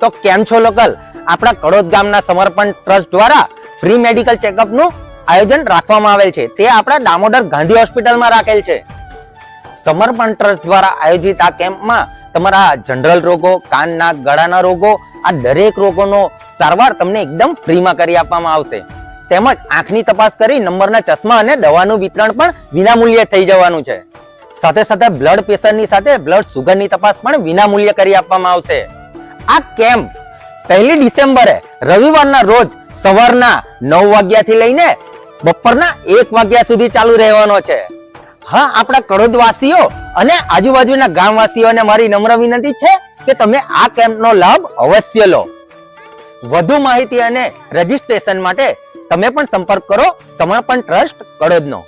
તો કેમ છો લોકલ, આપણા કડોદ ગામના સમર્પણ ટ્રસ્ટ દ્વારા ફ્રી મેડિકલ ચેકઅપ નું આયોજન રાખવામાં આવેલ છે. તે આપણા દામોદર ગાંધી હોસ્પિટલમાં રાખેલ છે. સમર્પણ ટ્રસ્ટ દ્વારા આયોજિત આ કેમ્પમાં તમારા જનરલ રોગો, કાન નાક ગળાના રોગો, આ દરેક રોગોનો સારવાર તમને એકદમ ફ્રીમાં કરી આપવામાં આવશે. તેમજ આંખની તપાસ કરી નંબરના ચશ્મા અને દવાનું વિતરણ પણ વિનામૂલ્યે થઈ જવાનું છે. સાથે સાથે બ્લડ પ્રેશરની સાથે બ્લડ સુગરની તપાસ પણ વિનામૂલ્યે કરી આપવામાં આવશે. આ કેમ્પ 1 ડિસેમ્બરે રવિવારના રોજ સવારના 9 વાગ્યાથી લઈને બપોરના 1 વાગ્યા સુધી ચાલુ રહેવાનો છે. હા, આપણા કડોદવાસીઓ અને આજુબાજુના ગામવાસીઓને મારી નમ્ર વિનંતી છે કે તમે આ કેમ્પનો લાભ અવશ્ય લો. વધુ માહિતી અને રજીસ્ટ્રેશન માટે તમે પણ સંપર્ક કરો સમર્પણ ટ્રસ્ટ કડોદનો.